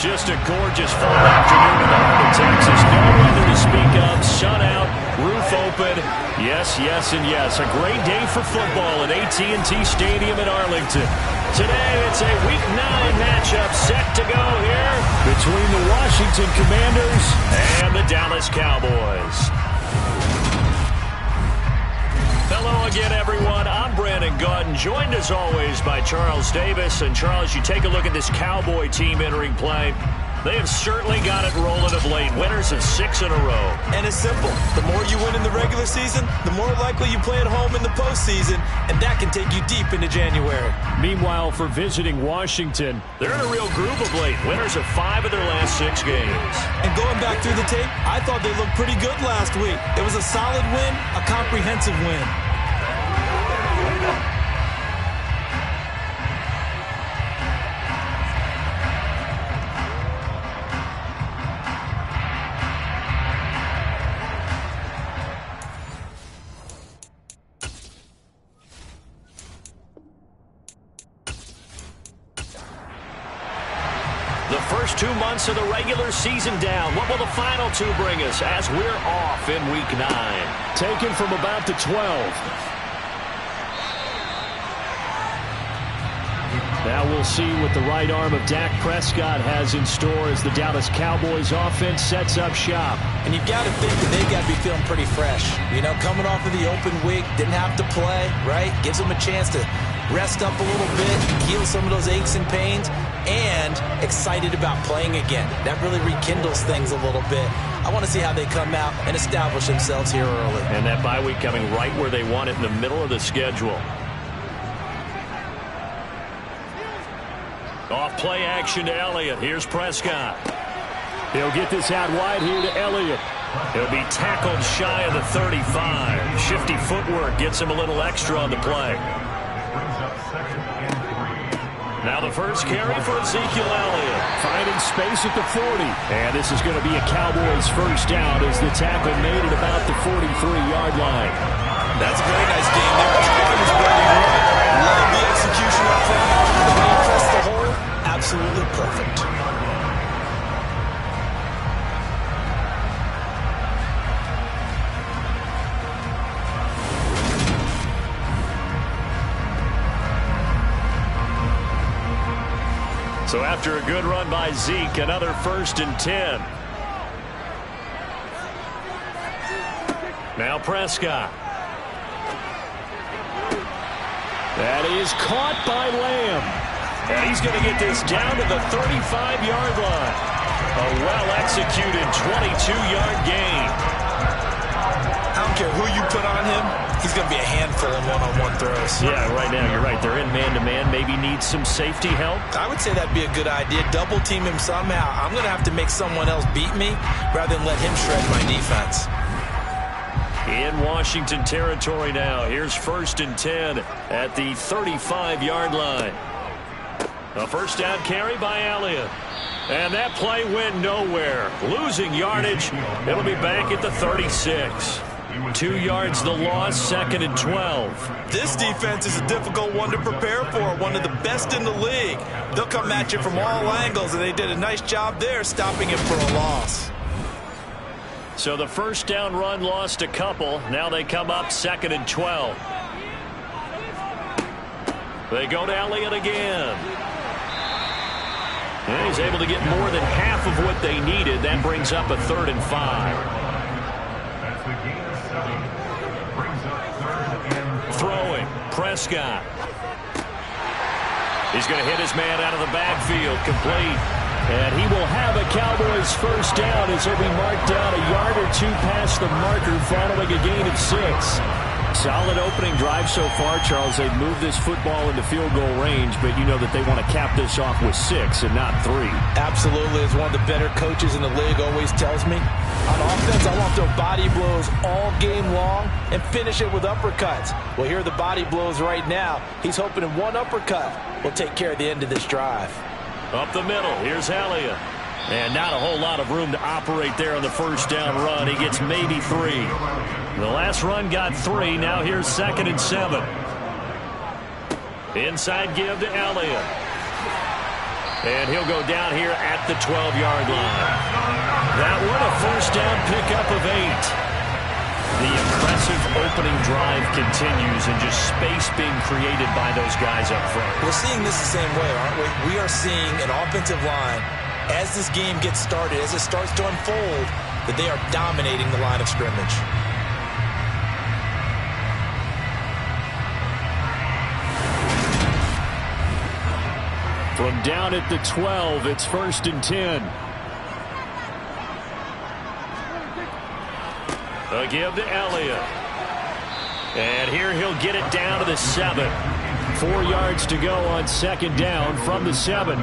just a gorgeous fall afternoon in the heart of Texas. No weather to speak of. Sun out, roof open. Yes, yes, and yes. A great day for football at AT&T Stadium in Arlington. Today, it's a Week 9 matchup set to go here between the Washington Commanders and the Dallas Cowboys. Hello again, everyone. I'm Brandon Gaudin, joined as always by Charles Davis. And Charles, you take a look at this Cowboy team entering play. They have certainly got it rolling of late. Winners of 6 in a row. And it's simple. The more you win in the regular season, the more likely you play at home in the postseason, and that can take you deep into January. Meanwhile, for visiting Washington, they're in a real groove of late. Winners of 5 of their last 6 games. And going back through the tape, I thought they looked pretty good last week. It was a solid win, a comprehensive win. The first 2 months of the regular season down. What will the final 2 bring us as we're off in Week 9? Taken from about the 12. Now we'll see what the right arm of Dak Prescott has in store as the Dallas Cowboys offense sets up shop. And you've got to think that they've got to be feeling pretty fresh. You know, coming off of the open week, didn't have to play, right? Gives them a chance to rest up a little bit, heal some of those aches and pains, and excited about playing again. That really rekindles things a little bit. I want to see how they come out and establish themselves here early. And that bye week coming right where they want it in the middle of the schedule. Off play action to Elliott. Here's Prescott. He'll get this out wide here to Elliott. He'll be tackled shy of the 35. Shifty footwork gets him a little extra on the play. Now the first carry for Ezekiel Elliott. Finding space at the 40. And this is going to be a Cowboys first down as the tackle made it about the 43-yard line. That's a very nice game there. Tracking his way to run. Love the execution up front. The way he pressed the hole, absolutely perfect. So after a good run by Zeke, another 1st and 10. Now Prescott. That is caught by Lamb. And he's going to get this down to the 35-yard line. A well-executed 22-yard gain. I don't care who you put on him, he's going to be a handful in one-on-one throws. Yeah, right now you're right. They're in man-to-man. Maybe needs some safety help. I would say that'd be a good idea. Double team him somehow. I'm going to have to make someone else beat me rather than let him shred my defense. In Washington territory now. Here's 1st and 10 at the 35-yard line. A first down carry by Elliott. And that play went nowhere. Losing yardage. It'll be back at the 36. 2 yards the loss, 2nd and 12. This defense is a difficult one to prepare for, one of the best in the league. They'll come at you from all angles, and they did a nice job there stopping him for a loss. So the first down run lost a couple. Now they come up 2nd and 12. They go to Elliott again. And he's able to get more than half of what they needed. That brings up a 3rd and 5. Throwing, Prescott. He's going to hit his man out of the backfield, complete. And he will have a Cowboys first down as he'll be marked down a yard or 2 past the marker following a gain of 6. Solid opening drive so far, Charles. They've moved this football into field goal range, but you know that they want to cap this off with 6 and not 3. Absolutely. As one of the better coaches in the league always tells me, on offense, I want to throw body blows all game long and finish it with uppercuts. Well, here are the body blows right now. He's hoping in one uppercut will take care of the end of this drive. Up the middle, here's Elliott. And not a whole lot of room to operate there on the first down run. He gets maybe 3. The last run got 3. Now here's 2nd and 7. Inside give to Elliott. And he'll go down here at the 12-yard line. That one a first down pickup of 8. The impressive opening drive continues and just space being created by those guys up front. We're seeing this the same way, aren't we? We are seeing an offensive line, as this game gets started, as it starts to unfold, that they are dominating the line of scrimmage. From down at the 12, it's 1st and 10. A give to Elliott. And here he'll get it down to the 7. 4 yards to go on 2nd down from the 7.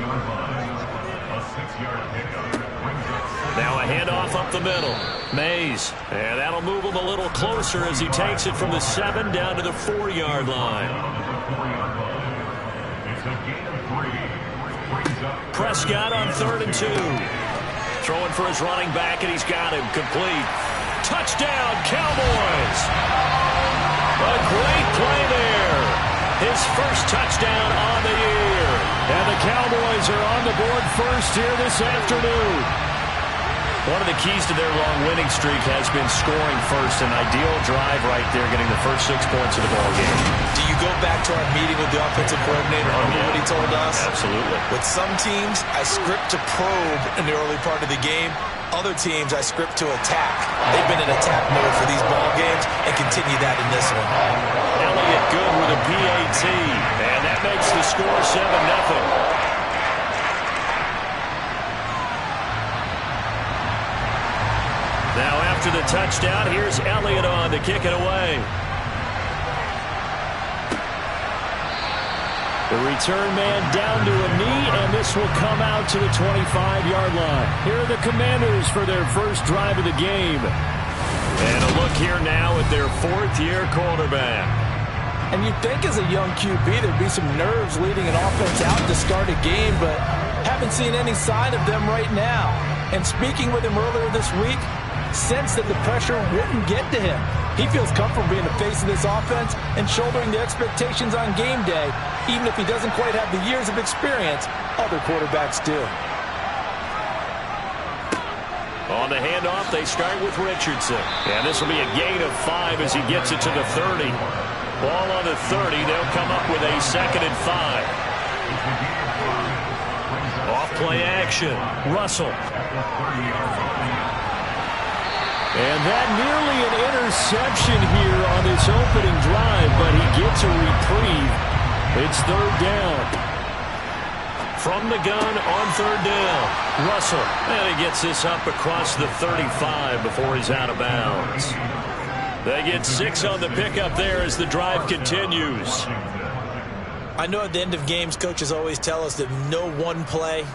Now a handoff up the middle. Mays. And that'll move him a little closer as he takes it from the 7 down to the 4-yard line. Prescott on 3rd and 2. Throwing for his running back, and he's got him complete. Touchdown, Cowboys! A great play there. His first touchdown on the year. And the Cowboys are on the board first here this afternoon. One of the keys to their long winning streak has been scoring first. An ideal drive right there, getting the first 6 points of the ball game. Do you go back to our meeting with the offensive coordinator? Remember what he told us? Absolutely. With some teams, I script to probe in the early part of the game. Other teams, I script to attack. They've been in attack mode for these ball games and continue that in this one. Elliott good with a PAT. And that makes the score 7-0. Now after the touchdown, here's Elliott on to kick it away. The return man down to a knee, and this will come out to the 25-yard line. Here are the Commanders for their first drive of the game. And a look here now at their 4th-year quarterback. And you'd think as a young QB there'd be some nerves leading an offense out to start a game, but haven't seen any sign of them right now. And speaking with him earlier this week, sensed that the pressure wouldn't get to him. He feels comfortable being the face of this offense and shouldering the expectations on game day, even if he doesn't quite have the years of experience other quarterbacks do. On the handoff, they start with Richardson. And this will be a gain of 5 as he gets it to the 30. Ball on the 30. They'll come up with a 2nd and 5. Off play action. Russell. And that nearly an interception here on this opening drive, but he gets a reprieve. It's 3rd down. From the gun on 3rd down, Russell. And he gets this up across the 35 before he's out of bounds. They get 6 on the pickup there as the drive continues. I know at the end of games, coaches always tell us that no one play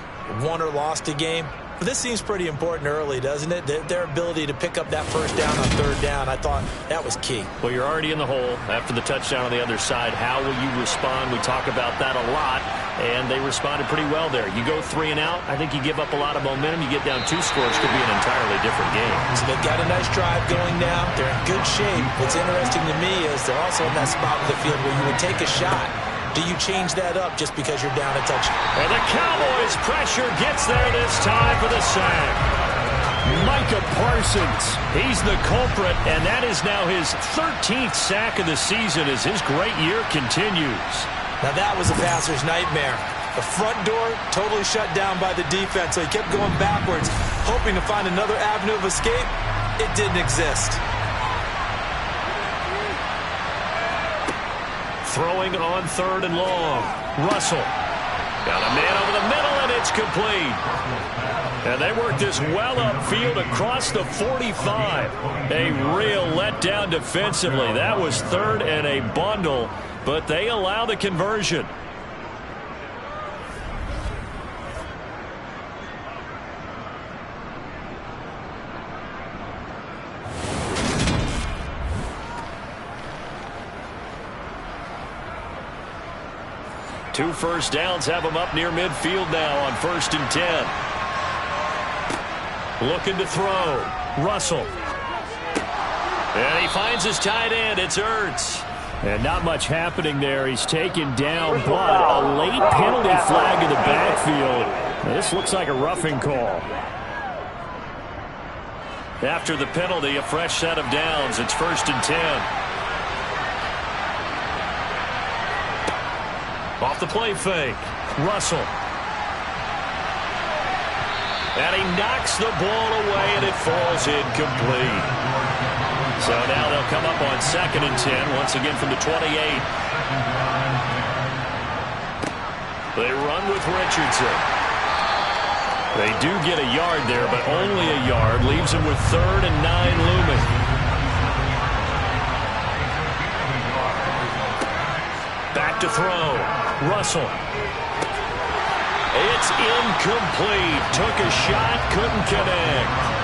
won or lost a game. But this seems pretty important early, doesn't it? Their ability to pick up that first down on 3rd down, I thought that was key. Well, you're already in the hole after the touchdown on the other side. How will you respond? We talk about that a lot, and they responded pretty well there. You go 3 and out, I think you give up a lot of momentum. You get down 2 scores, could be an entirely different game. So they've got a nice drive going now. They're in good shape. What's interesting to me is they're also in that spot of the field where you would take a shot. Do you change that up just because you're down a touchdown? And the Cowboys' pressure gets there this time for the sack. Micah Parsons, he's the culprit, and that is now his 13th sack of the season as his great year continues. Now that was a passer's nightmare. The front door totally shut down by the defense, so he kept going backwards, hoping to find another avenue of escape. It didn't exist. Throwing on 3rd and long. Russell. Got a man over the middle, and it's complete. And they work this well upfield across the 45. A real letdown defensively. That was 3rd and a bundle, but they allow the conversion. Two first downs have him up near midfield now on 1st and 10. Looking to throw. Russell. And he finds his tight end. It's Ertz. And not much happening there. He's taken down, but a late penalty flag in the backfield. This looks like a roughing call. After the penalty, a fresh set of downs. It's 1st and 10. Off the play fake. Russell. And he knocks the ball away, and it falls incomplete. So now they'll come up on 2nd and 10, once again from the 28. They run with Richardson. They do get a yard there, but only a yard. Leaves them with 3rd and 9 looming. Back to throw. Russell. It's incomplete. Took a shot, couldn't connect.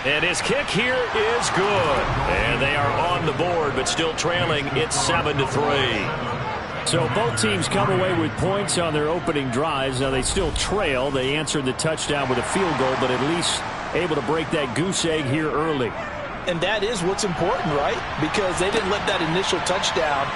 And his kick here is good. And they are on the board, but still trailing. It's 7-3. So both teams come away with points on their opening drives. Now they still trail. They answered the touchdown with a field goal, but at least able to break that goose egg here early. And that is what's important, right? Because they didn't let that initial touchdown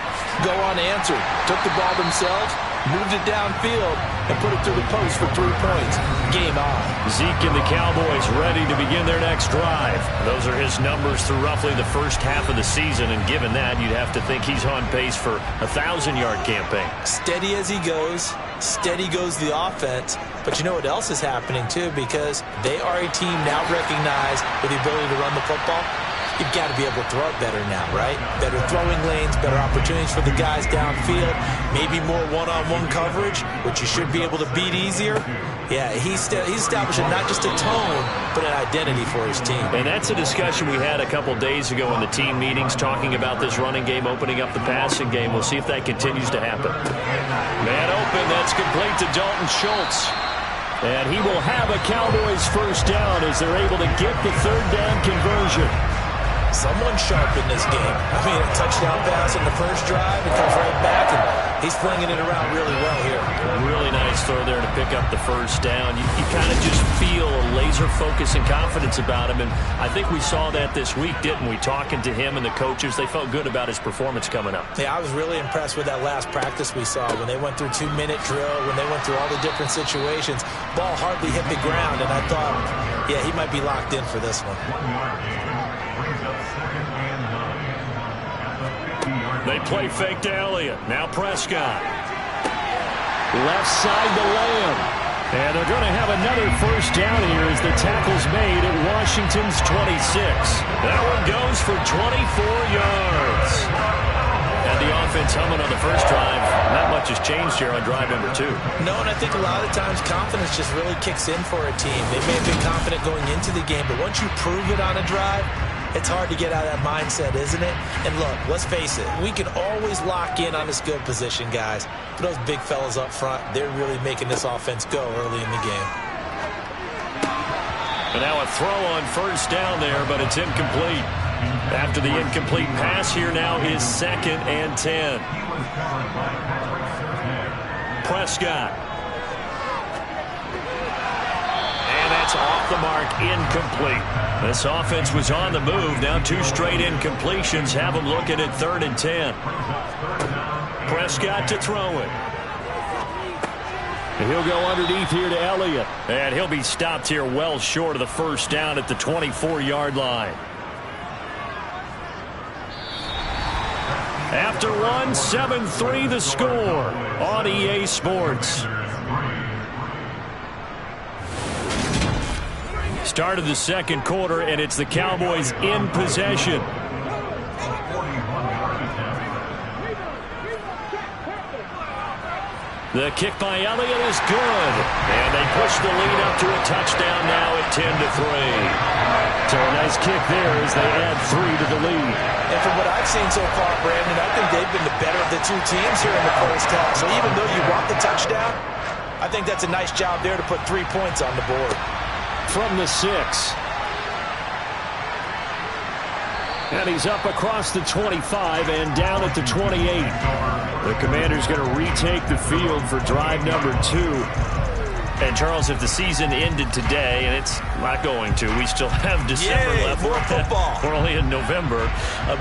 go unanswered. Took the ball themselves, moved it downfield, and put it through the post for 3 points. Game on. Zeke and the Cowboys ready to begin their next drive. Those are his numbers through roughly the first half of the season, and given that, you'd have to think he's on pace for a 1,000-yard campaign. Steady as he goes. Steady goes the offense. But you know what else is happening, too, because they are a team now recognized with the ability to run the football. You've got to be able to throw it better now, right? Better throwing lanes, better opportunities for the guys downfield, maybe more one-on-one coverage, which you should be able to beat easier. Yeah, he's establishing not just a tone, but an identity for his team. And that's a discussion we had a couple days ago in the team meetings, talking about this running game opening up the passing game. We'll see if that continues to happen. Man open, that's complete to Dalton Schultz. And he will have a Cowboys first down as they're able to get the 3rd down conversion. Someone sharp in this game. I mean, a touchdown pass in the first drive, and comes right back, and he's flinging it around really well here. Really nice throw there to pick up the first down. You kind of just feel a laser focus and confidence about him, and I think we saw that this week, didn't we? Talking to him and the coaches, they felt good about his performance coming up. Yeah, I was really impressed with that last practice we saw when they went through 2-minute drill, when they went through all the different situations. Ball hardly hit the ground, and I thought, yeah, he might be locked in for this one. They play fake to Elliott. Now Prescott. Left side to Lamb. And they're going to have another first down here as the tackle's made at Washington's 26. That one goes for 24 yards. And the offense humming on the first drive. Not much has changed here on drive number 2. No, and I think a lot of times confidence just really kicks in for a team. They may have been confident going into the game, but once you prove it on a drive, it's hard to get out of that mindset, isn't it? And look, let's face it, we can always lock in on the skill position, guys. But those big fellas up front, they're really making this offense go early in the game. And now a throw on first down there, but it's incomplete. After the incomplete pass, here now is 2nd and 10. Prescott. And that's off the mark, incomplete. This offense was on the move. Now 2 straight incompletions have them looking at 3rd and 10. Prescott to throw it. And he'll go underneath here to Elliott. And he'll be stopped here well short of the first down at the 24-yard line. After one, 7-3 the score on EA Sports. Start of the second quarter, and it's the Cowboys in possession. The kick by Elliott is good. And they push the lead up to a touchdown now at 10-3. So a nice kick there as they add 3 to the lead. And from what I've seen so far, Brandon, I think they've been the better of the 2 teams here in the first half. So even though you want the touchdown, I think that's a nice job there to put 3 points on the board. From the 6. And he's up across the 25 and down at the 28. The Commander's going to retake the field for drive number 2. And, Charles, if the season ended today, and it's not going to, we still have December left. More football. We're only in November.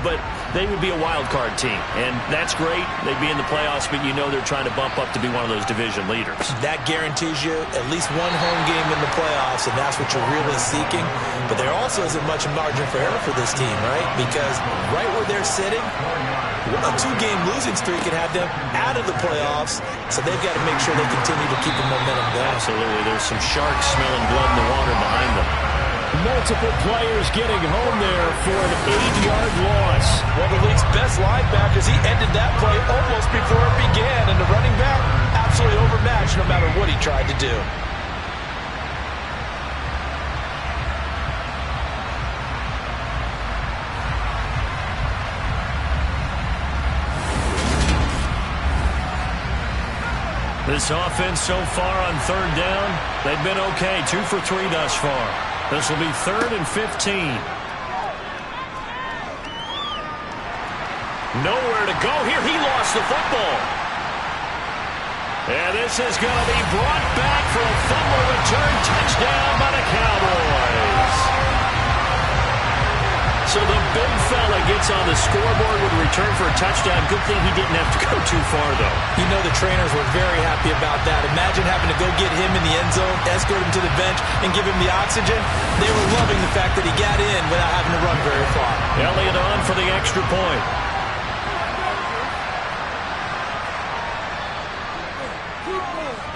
But they would be a wild card team. And that's great. They'd be in the playoffs, but you know they're trying to bump up to be one of those division leaders. That guarantees you at least one home game in the playoffs, and that's what you're really seeking. But there also isn't much margin for error for this team, right? Because right where they're sitting, a 2-game losing streak could have them out of the playoffs, so they've got to make sure they continue to keep the momentum going. Absolutely. There's some sharks smelling blood in the water behind them. Multiple players getting home there for an 8-yard loss. Well, the league's best linebackers, he ended that play almost before it began, and the running back absolutely overmatched no matter what he tried to do. This offense so far on 3rd down, they've been okay. 2 for 3 thus far. This will be 3rd and 15. Nowhere to go here. He lost the football. And this is going to be brought back for a fumble return touchdown by the Cowboys. So the big fella gets on the scoreboard with a return for a touchdown. Good thing he didn't have to go too far, though. You know the trainers were very happy about that. Imagine having to go get him in the end zone, escort him to the bench, and give him the oxygen. They were loving the fact that he got in without having to run very far. Elliott on for the extra point.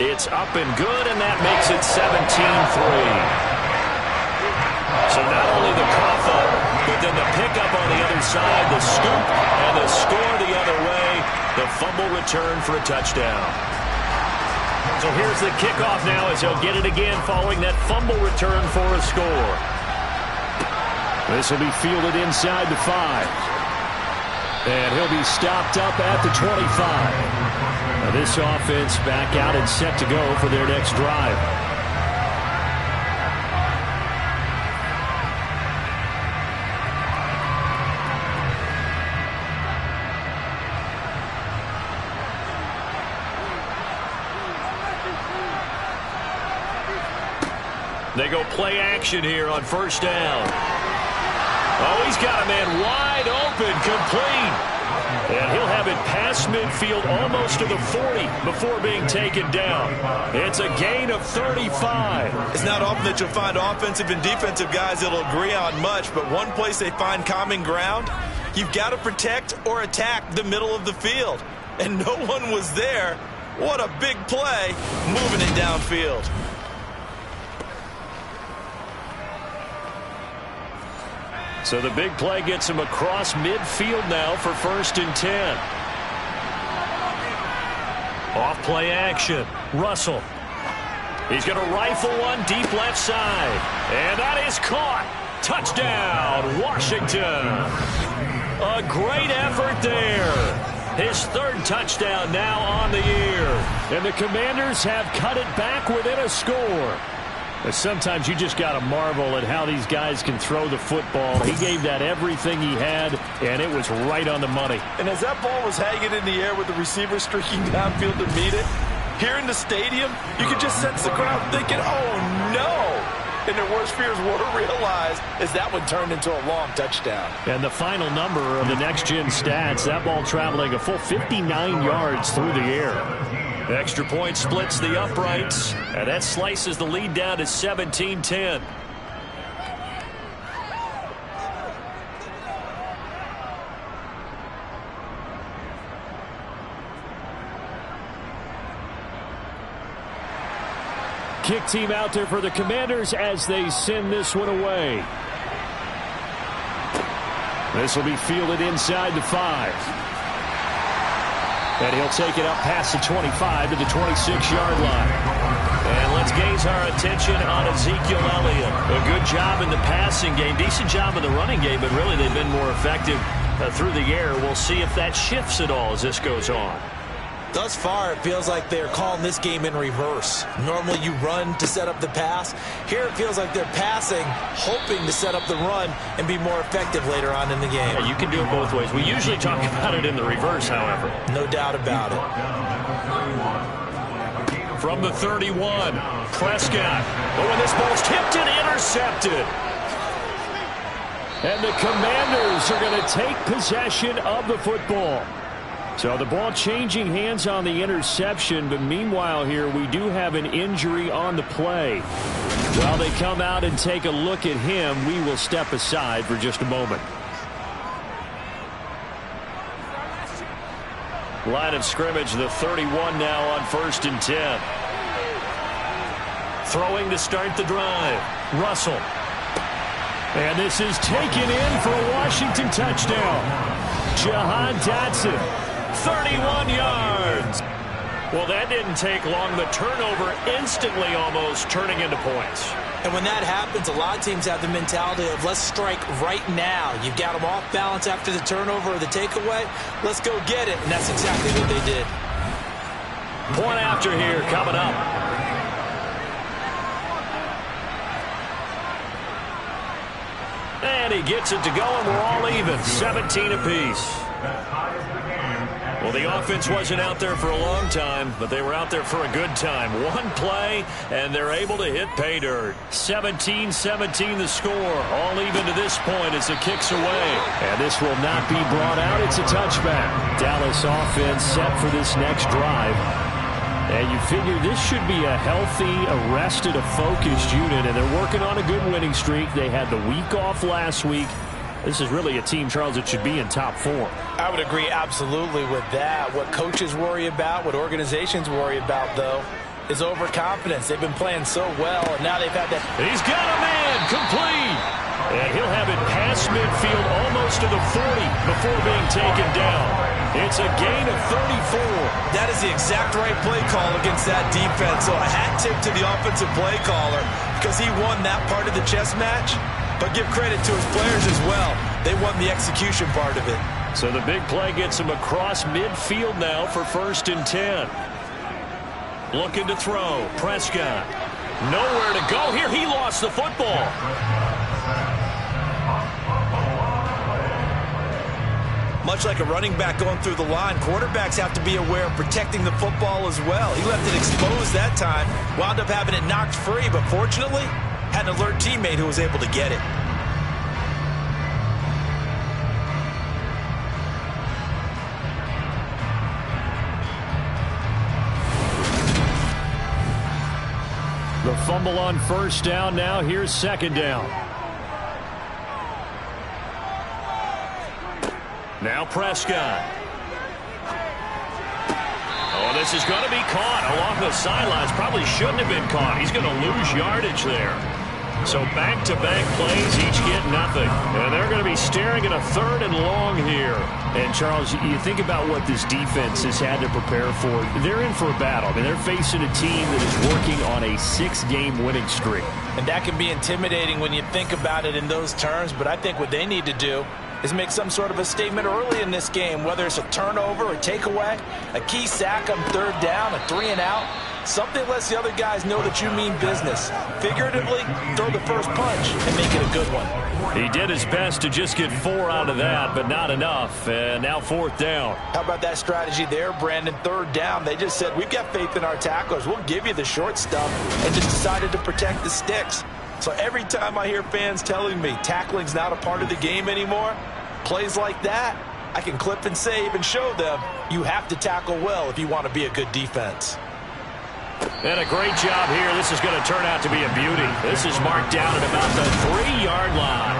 It's up and good, and that makes it 17-3. So not only the cough up, but then the pickup on the other side, the scoop, and the score the other way. The fumble return for a touchdown. So here's the kickoff now as he'll get it again following that fumble return for a score. This will be fielded inside the 5. And he'll be stopped up at the 25. Now this offense back out and set to go for their next drive. They go play action here on 1st down. Oh, he's got a man wide open, complete. And he'll have it past midfield almost to the 40 before being taken down. It's a gain of 35. It's not often that you'll find offensive and defensive guys that'll agree on much, but one place they find common ground, you've got to protect or attack the middle of the field. And no one was there. What a big play, moving it downfield. So the big play gets him across midfield now for 1st and 10. Off play action. Russell. He's going to rifle one deep left side. And that is caught. Touchdown, Washington. A great effort there. His 3rd touchdown now on the year. And the Commanders have cut it back within a score. But sometimes you just got to marvel at how these guys can throw the football. He gave that everything he had, and it was right on the money. And as that ball was hanging in the air with the receiver streaking downfield to meet it, here in the stadium, you could just sense the crowd thinking, oh, no. And their worst fears were realized as that one turned into a long touchdown. And the final number of the next-gen stats, that ball traveling a full 59 yards through the air. Extra point splits the uprights, and that slices the lead down to 17-10. Kick team out there for the Commanders as they send this one away. This will be fielded inside the 5. And he'll take it up past the 25 to the 26-yard line. And let's gaze our attention on Ezekiel Elliott. A good job in the passing game. Decent job in the running game, but really they've been more effective through the air. We'll see if that shifts at all as this goes on. Thus far, it feels like they're calling this game in reverse. Normally you run to set up the pass. Here it feels like they're passing, hoping to set up the run and be more effective later on in the game. Yeah, you can do it both ways. We usually talk about it in the reverse, however. No doubt about it. from the 31. Prescott. Oh, and this ball's tipped and intercepted. And the Commanders are going to take possession of the football. So the ball changing hands on the interception, but meanwhile here we do have an injury on the play. While they come out and take a look at him, we will step aside for just a moment. Line of scrimmage, the 31 now on 1st and 10. Throwing to start the drive. Russell. And this is taken in for a Washington touchdown. Jahan Dotson. 31 yards. Well, that didn't take long. The turnover instantly almost turning into points. And when that happens, a lot of teams have the mentality of let's strike right now. You've got them off balance after the turnover or the takeaway. Let's go get it. And that's exactly what they did. Point after here coming up. And he gets it to go, and we're all even. 17 apiece. Well, the offense wasn't out there for a long time, but they were out there for a good time. One play, and they're able to hit pay dirt. 17-17 the score. All even to this point as it kicks away. And this will not be brought out. It's a touchback. Dallas offense set for this next drive. And you figure this should be a healthy, arrested, a focused unit, and they're working on a good winning streak. They had the week off last week. This is really a team, Charles, that should be in top form. I would agree absolutely with that. What coaches worry about, what organizations worry about, though, is overconfidence. They've been playing so well, and now they've had that. He's got a man complete. And he'll have it past midfield almost to the 40 before being taken down. It's a gain of 34. That is the exact right play call against that defense. So a hat tip to the offensive play caller because he won that part of the chess match. But give credit to his players as well. They won the execution part of it. So the big play gets him across midfield now for 1st and 10. Looking to throw. Prescott. Nowhere to go here. He lost the football. Much like a running back going through the line, quarterbacks have to be aware of protecting the football as well. He left it exposed that time, wound up having it knocked free, but fortunately, had an alert teammate who was able to get it. The fumble on 1st down. Now here's 2nd down. Now Prescott. Oh, this is going to be caught along the sidelines. Probably shouldn't have been caught. He's going to lose yardage there. So back-to-back plays, each get nothing. And they're going to be staring at a 3rd and long here. And, Charles, you think about what this defense has had to prepare for. They're in for a battle. I mean, they're facing a team that is working on a 6-game winning streak. And that can be intimidating when you think about it in those terms, but I think what they need to do is make some sort of a statement early in this game, whether it's a turnover, a takeaway, a key sack on 3rd down, a 3-and-out. Something lets the other guys know that you mean business. Figuratively, throw the first punch and make it a good one. He did his best to just get 4 out of that, but not enough. And now 4th down. How about that strategy there, Brandon? 3rd down. They just said, we've got faith in our tacklers. We'll give you the short stuff, and just decided to protect the sticks. So every time I hear fans telling me tackling's not a part of the game anymore, plays like that, I can clip and save and show them you have to tackle well if you want to be a good defense. And a great job here. This is going to turn out to be a beauty. This is marked down at about the 3-yard line.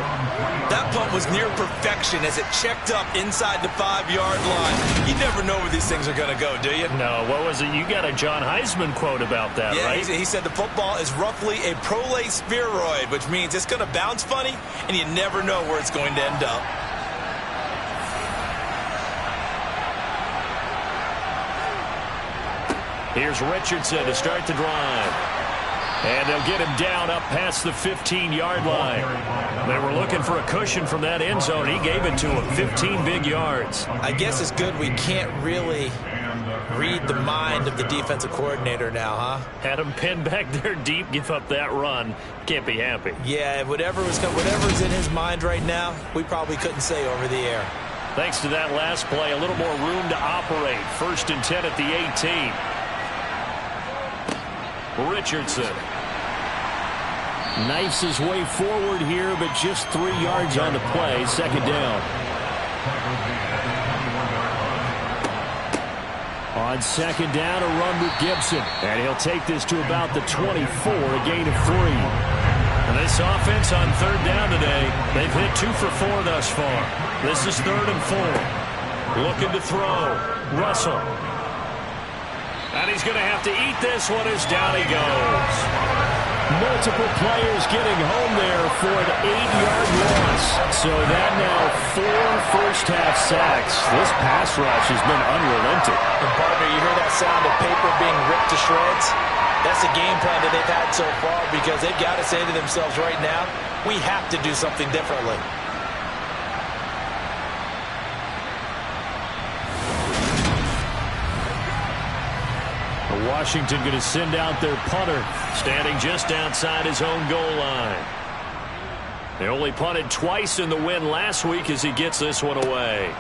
That punt was near perfection as it checked up inside the 5-yard line. You never know where these things are going to go, do you? No, what was it? You got a John Heisman quote about that, yeah, right? He said the football is roughly a prolate spheroid, which means it's going to bounce funny, and you never know where it's going to end up. Here's Richardson to start the drive. And they'll get him down up past the 15-yard line. They were looking for a cushion from that end zone. He gave it to him. 15 big yards. I guess it's good we can't really read the mind of the defensive coordinator now, huh? Had him pinned back there deep, give up that run. Can't be happy. Yeah, whatever's in his mind right now, we probably couldn't say over the air. Thanks to that last play, a little more room to operate. 1st and 10 at the 18. Richardson. Knifes his way forward here, but just 3 yards on the play. Second down. On second down, a run with Gibson. And he'll take this to about the 24, a gain of 3. And this offense on third down today, they've hit 2 for 4 thus far. This is 3rd and 4. Looking to throw. Russell. And he's going to have to eat this one as down he goes. Multiple players getting home there for an 8-yard loss. So that now 4 first-half sacks. This pass rush has been unrelenting. And partner, you hear that sound of paper being ripped to shreds? That's the game plan that they've had so far, because they've got to say to themselves right now, we have to do something differently. Washington going to send out their punter, standing just outside his own goal line. They only punted twice in the win last week as he gets this one away.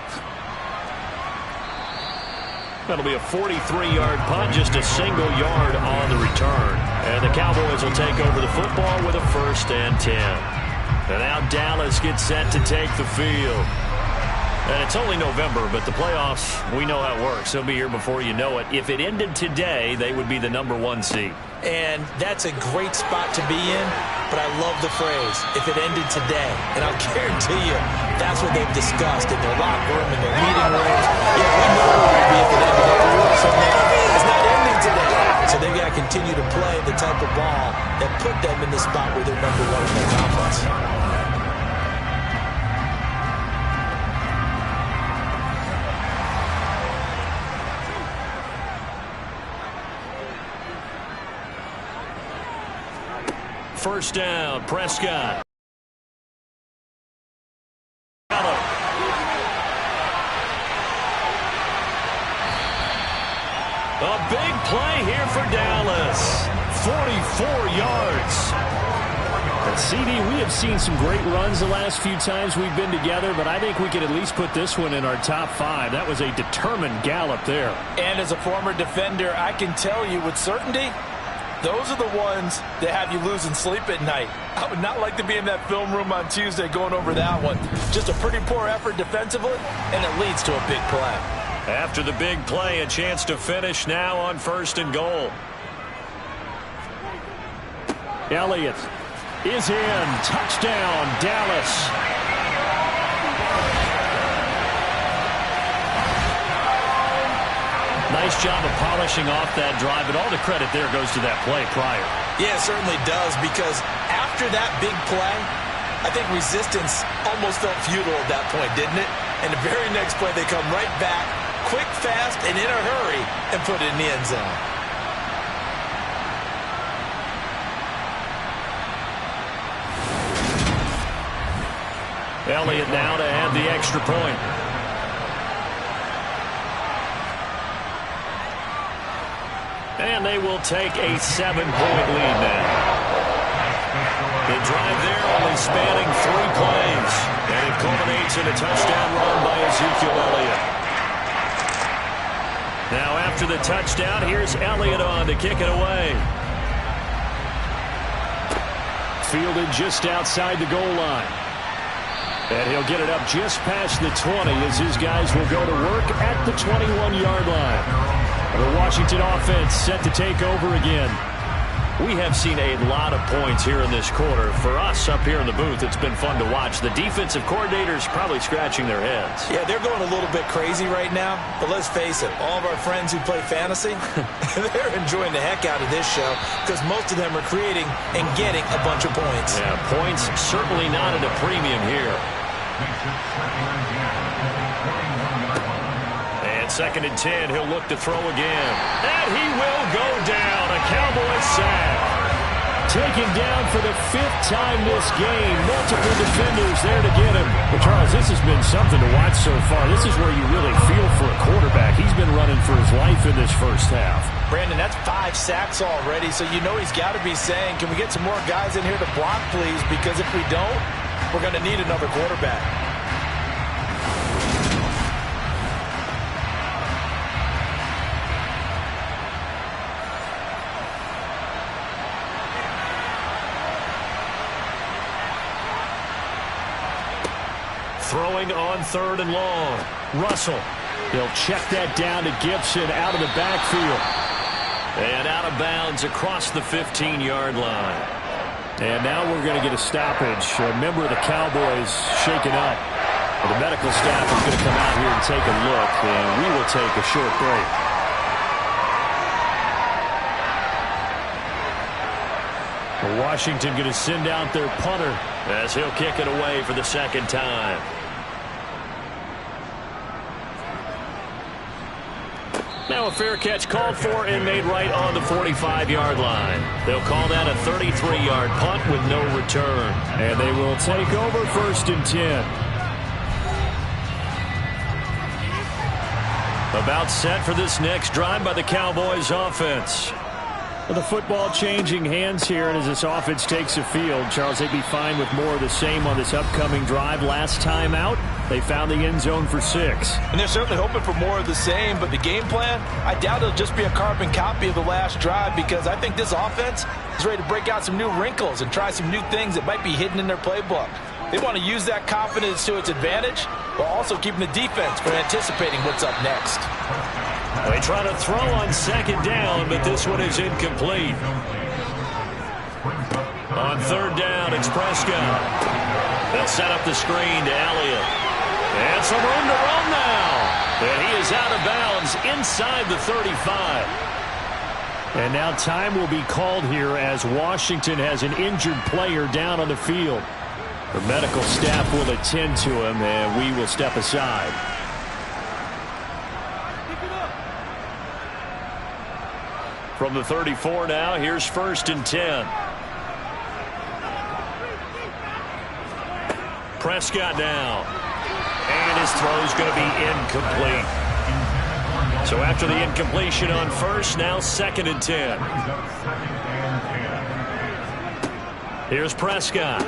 That'll be a 43-yard punt, just a single yard on the return. And the Cowboys will take over the football with a 1st and 10. And now Dallas gets set to take the field. And it's only November, but the playoffs, we know how it works. They'll be here before you know it. If it ended today, they would be the #1 seed. And that's a great spot to be in, but I love the phrase, if it ended today. And I'll guarantee you, that's what they've discussed in their locker room, in their meeting rooms. Yeah, we know it would be if it ended today. We also know it's not ending today. So they've got to continue to play the type of ball that put them in the spot where they're #1 in their conference. First down, Prescott. A big play here for Dallas. 44 yards. CD, we have seen some great runs the last few times we've been together, but I think we could at least put this one in our top 5. That was a determined gallop there. And as a former defender, I can tell you with certainty, those are the ones that have you losing sleep at night. I would not like to be in that film room on Tuesday going over that one. Just a pretty poor effort defensively, and it leads to a big play. After the big play, a chance to finish now on 1st and goal. Elliott is in. Touchdown, Dallas. Nice job of polishing off that drive, but all the credit there goes to that play prior. Yeah, it certainly does, because after that big play, I think resistance almost felt futile at that point, didn't it? And the very next play, they come right back, quick, fast, and in a hurry, and put it in the end zone. Elliott now to add the extra point. And they will take a 7-point lead now. The drive there only spanning 3 plays. And it culminates in a touchdown run by Ezekiel Elliott. Now after the touchdown, here's Elliott on to kick it away. Fielded just outside the goal line. And he'll get it up just past the 20 as his guys will go to work at the 21-yard line. The Washington offense set to take over again. We have seen a lot of points here in this quarter. For us up here in the booth, it's been fun to watch. The defensive coordinators probably scratching their heads. Yeah, they're going a little bit crazy right now. But let's face it, all of our friends who play fantasy, they're enjoying the heck out of this show because most of them are creating and getting a bunch of points. Yeah, points certainly not at a premium here. And 2nd and 10, he'll look to throw again. And he will go down. A Cowboys sack. Taken down for the 5th time this game. Multiple defenders there to get him. But Charles, this has been something to watch so far. This is where you really feel for a quarterback. He's been running for his life in this first half. Brandon, that's 5 sacks already, so you know he's got to be saying, can we get some more guys in here to block, please? Because if we don't, we're going to need another quarterback. throwing on 3rd and long. Russell. He'll check that down to Gibson out of the backfield. And out of bounds across the 15-yard line. And now we're going to get a stoppage. A member of the Cowboys shaken up. The medical staff is going to come out here and take a look, and we will take a short break. Washington going to send out their punter as he'll kick it away for the 2nd time. Now a fair catch called for and made right on the 45-yard line. They'll call that a 33-yard punt with no return. And they will take over 1st and 10. About set for this next drive by the Cowboys offense. The football changing hands here, and as this offense takes the field, Charles, they'd be fine with more of the same on this upcoming drive. Last time out, they found the end zone for 6. And they're certainly hoping for more of the same, but the game plan, I doubt it'll just be a carbon copy of the last drive, because I think this offense is ready to break out some new wrinkles and try some new things that might be hidden in their playbook. They want to use that confidence to its advantage, while also keeping the defense from anticipating what's up next. They try to throw on 2nd down, but this one is incomplete. On 3rd down, it's Prescott. They'll set up the screen to Elliott. And some room to run now. And he is out of bounds inside the 35. And now time will be called here as Washington has an injured player down on the field. The medical staff will attend to him, and we will step aside. From the 34 now, here's 1st and 10. Prescott now. And his throw's going to be incomplete. So after the incompletion on 1st, now 2nd and 10. Here's Prescott.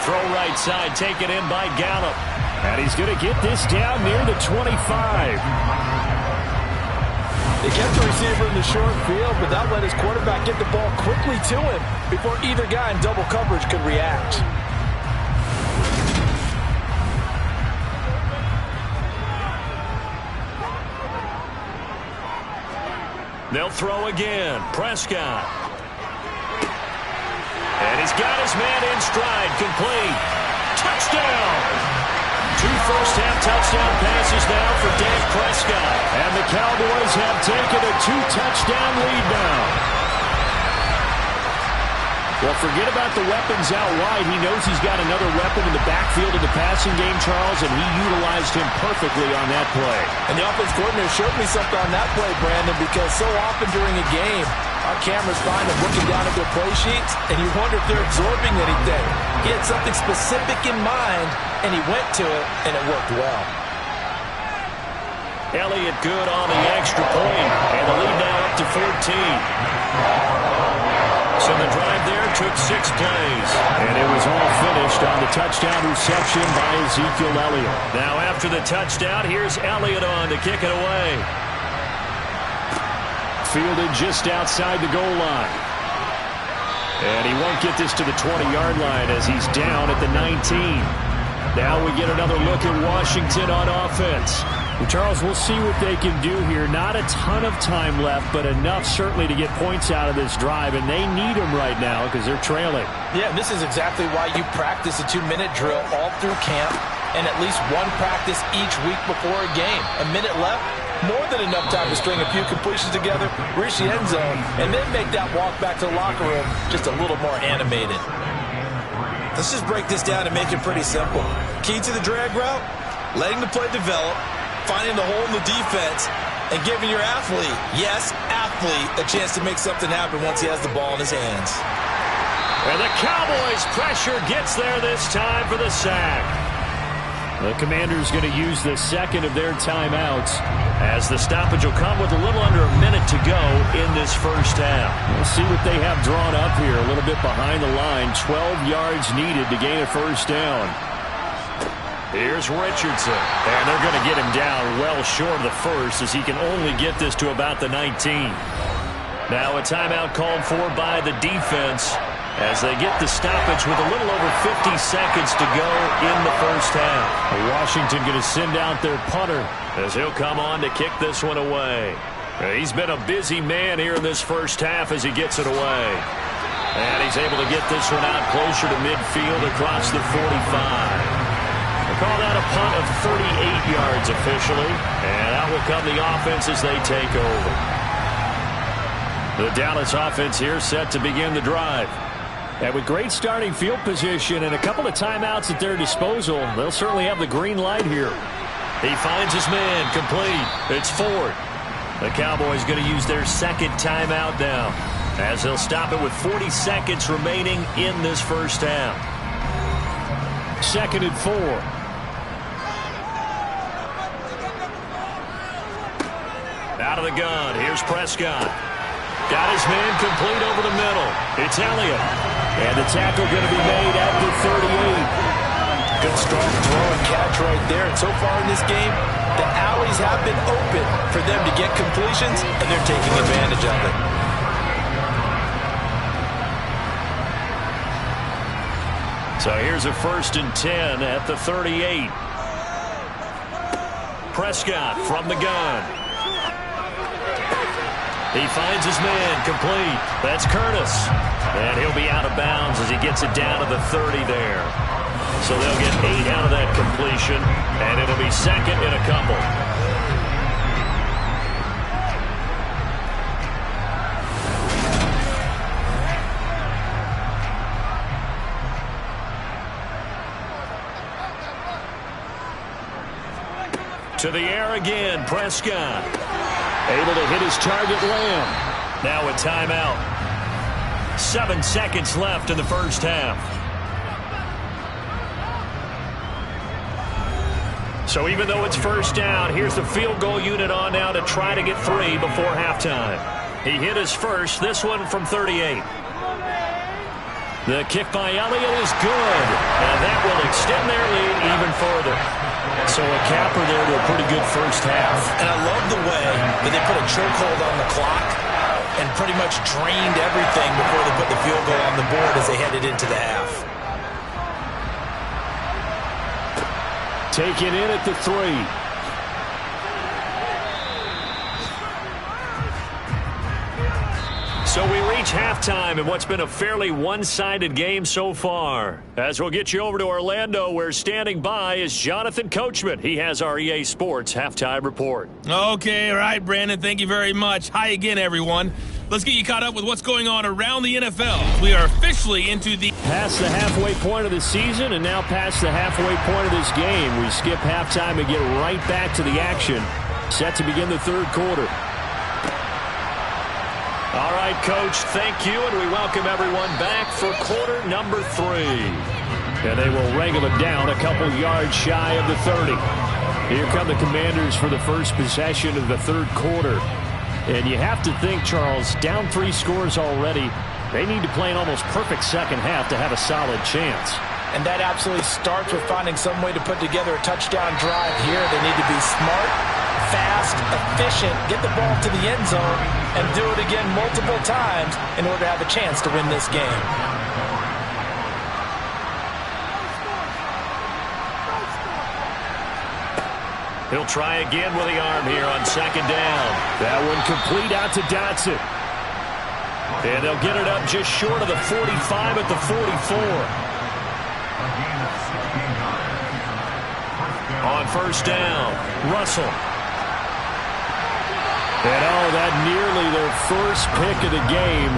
Throw right side, taken in by Gallup. And he's going to get this down near the 25. They kept the receiver in the short field, but that let his quarterback get the ball quickly to him before either guy in double coverage could react. They'll throw again. Prescott. And he's got his man in stride. Complete. Touchdown! 2 first-half touchdown passes now for Dak Prescott. And the Cowboys have taken a 2-touchdown lead now. Well, forget about the weapons out wide. He knows he's got another weapon in the backfield of the passing game, Charles, and he utilized him perfectly on that play. And the offense coordinator showed me something on that play, Brandon, because so often during a game, our cameras find them looking down at their play sheets, and you wonder if they're absorbing anything. He had something specific in mind, and he went to it, and it worked well. Elliott good on the extra point, and the lead now up to 14. So the drive there took 6 plays. And it was all finished on the touchdown reception by Ezekiel Elliott. Now after the touchdown, here's Elliott on to kick it away. Fielded just outside the goal line. And he won't get this to the 20-yard line as he's down at the 19. Now we get another look at Washington on offense. Well, Charles, we'll see what they can do here. Not a ton of time left, but enough certainly to get points out of this drive, and they need them right now because they're trailing. Yeah, this is exactly why you practice a 2-minute drill all through camp and at least one practice each week before a game. A minute left, more than enough time to string a few completions together, reach the end zone, and then make that walk back to the locker room just a little more animated. Let's just break this down and make it pretty simple. Key to the drag route, letting the play develop, finding the hole in the defense, and giving your athlete, yes, athlete, a chance to make something happen once he has the ball in his hands. And the Cowboys' pressure gets there this time for the sack. The Commanders going to use the second of their timeouts as the stoppage will come with a little under a minute to go in this first half. We'll see what they have drawn up here. A little bit behind the line. 12 yards needed to gain a first down. Here's Richardson. And they're going to get him down well short of the first as he can only get this to about the 19. Now a timeout called for by the defense. as they get the stoppage with a little over 50 seconds to go in the first half. Washington going to send out their punter as he'll come on to kick this one away. He's been a busy man here in this first half as he gets it away. And he's able to get this one out closer to midfield across the 45. They call that a punt of 38 yards officially. And out will come the offense as they take over. The Dallas offense here set to begin the drive. And with great starting field position and a couple of timeouts at their disposal, they'll certainly have the green light here. He finds his man complete. It's Ford. The Cowboys going to use their second timeout now, as they'll stop it with 40 seconds remaining in this first half. 2nd and 4. Out of the gun. Here's Prescott. Got his man complete over the middle. It's Elliott. And the tackle going to be made at the 38. Good strong throw and catch right there. And so far in this game, the alleys have been open for them to get completions, and they're taking advantage of it. So here's a 1st and 10 at the 38. Prescott from the gun. He finds his man complete. That's Curtis. And he'll be out of bounds as he gets it down to the 30 there. So they'll get 8 out of that completion, and it'll be 2nd and a couple. To the air again, Prescott. Able to hit his target, Lamb. Now a timeout. 7 seconds left in the first half. So even though it's first down, here's the field goal unit on now to try to get 3 before halftime. He hit his first, this one from 38. The kick by Elliott is good, and that will extend their lead even further. So a capper there to a pretty good first half. And I love the way that they put a chokehold on the clock and pretty much drained everything before they put the field goal on the board as they headed into the half. Taken in at the 3. So we reach halftime in what's been a fairly one-sided game so far. As we'll get you over to Orlando, where standing by is Jonathan Coachman. He has our EA Sports halftime report. Okay, all right, Brandon, thank you very much. Hi again, everyone. Let's get you caught up with what's going on around the NFL. We are officially into the... Past the halfway point of the season and now past the halfway point of this game. We skip halftime and get right back to the action. Set to begin the third quarter. All right, Coach, thank you, and we welcome everyone back for quarter number 3. And they will wrangle it down a couple yards shy of the 30. Here come the Commanders for the first possession of the third quarter. And you have to think, Charles, down 3 scores already. They need to play an almost perfect second half to have a solid chance. And that absolutely starts with finding some way to put together a touchdown drive here. They need to be smart, fast, efficient, get the ball to the end zone, and do it again multiple times in order to have a chance to win this game. He'll try again with the arm here on second down. That one complete out to Dotson. And they'll get it up just short of the 45 at the 44. On first down, Russell. And that nearly their first pick of the game,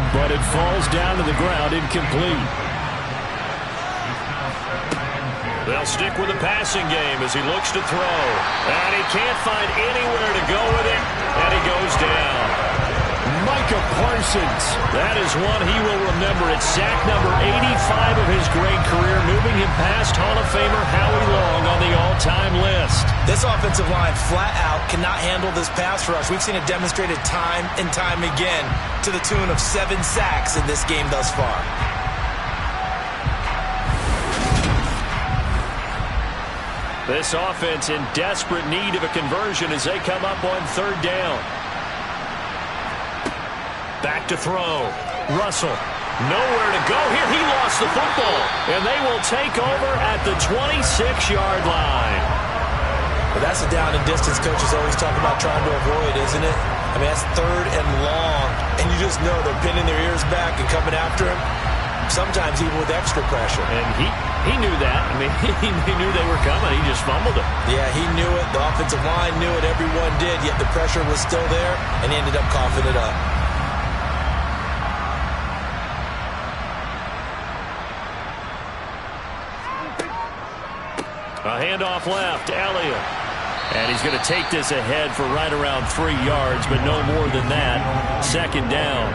but it falls down to the ground incomplete. They'll stick with the passing game as he looks to throw. And he can't find anywhere to go with it, and he goes down. Micah Parsons. That is one he will remember. It's sack number 85 of his great career, moving him past Hall of Famer Howie Long on the all-time list. This offensive line flat out cannot handle this pass rush. We've seen it demonstrated time and time again to the tune of 7 sacks in this game thus far. This offense in desperate need of a conversion as they come up on third down. Back to throw. Russell. Nowhere to go here. He lost the football. And they will take over at the 26-yard line. Well, that's the down and distance coaches always talk about trying to avoid, isn't it? I mean, that's 3rd and long. And you just know they're pinning their ears back and coming after him, sometimes even with extra pressure. And he knew that. I mean, he knew they were coming. He just fumbled it. Yeah, he knew it. The offensive line knew it. Everyone did, yet the pressure was still there, and he ended up coughing it up. A handoff left, Elliott. And he's going to take this ahead for right around 3 yards, but no more than that. 2nd down.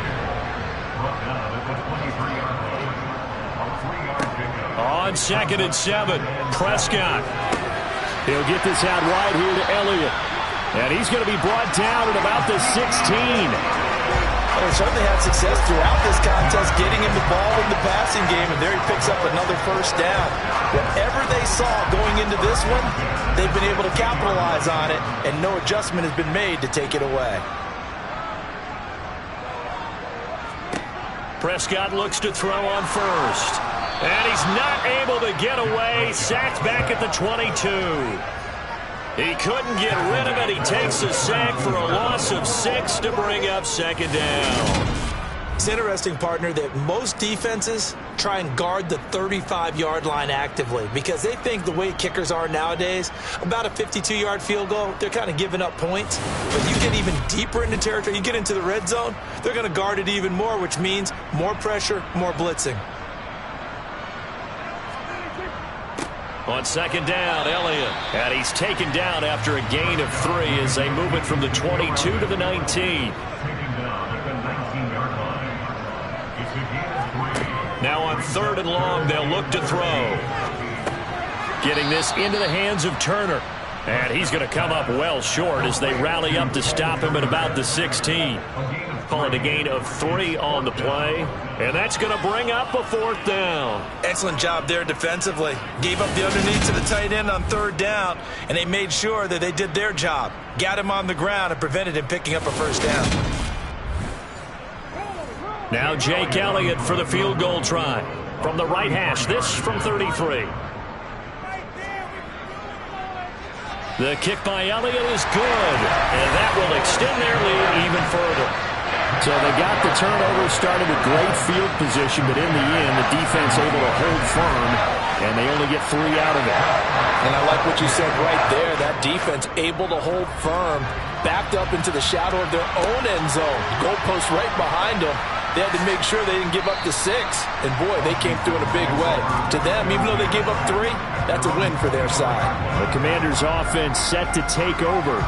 On 2nd and 7, Prescott. He'll get this out wide here to Elliott. And he's going to be brought down at about the 16. Well, he certainly had success throughout this contest, getting him the ball in the passing game, and there he picks up another 1st down. Whatever they saw going into this one, they've been able to capitalize on it, and no adjustment has been made to take it away. Prescott looks to throw on 1st. And he's not able to get away. Sacked back at the 22. He couldn't get rid of it. He takes a sack for a loss of 6 to bring up 2nd down. It's interesting, partner, that most defenses try and guard the 35-yard line actively because they think the way kickers are nowadays, about a 52-yard field goal, they're kind of giving up points. But you get even deeper into territory, you get into the red zone, they're going to guard it even more, which means more pressure, more blitzing. On 2nd down, Elliott. And he's taken down after a gain of 3 as they move it from the 22 to the 19. Now on 3rd and long, they'll look to throw. Getting this into the hands of Turner. And he's going to come up well short as they rally up to stop him at about the 16. Call it a gain of 3 on the play. And that's going to bring up a 4th down. Excellent job there defensively. Gave up the underneath to the tight end on 3rd down, and they made sure that they did their job. Got him on the ground and prevented him picking up a 1st down. Now Jake Elliott for the field goal try. From the right hash, this from 33. The kick by Elliott is good, and that will extend their lead even further. So they got the turnover, started with great field position, but in the end, the defense able to hold firm, and they only get 3 out of it. And I like what you said right there. That defense able to hold firm, backed up into the shadow of their own end zone. Goalpost right behind them. They had to make sure they didn't give up the 6. And, boy, they came through in a big way. To them, even though they gave up 3, that's a win for their side. The Commanders' offense set to take over.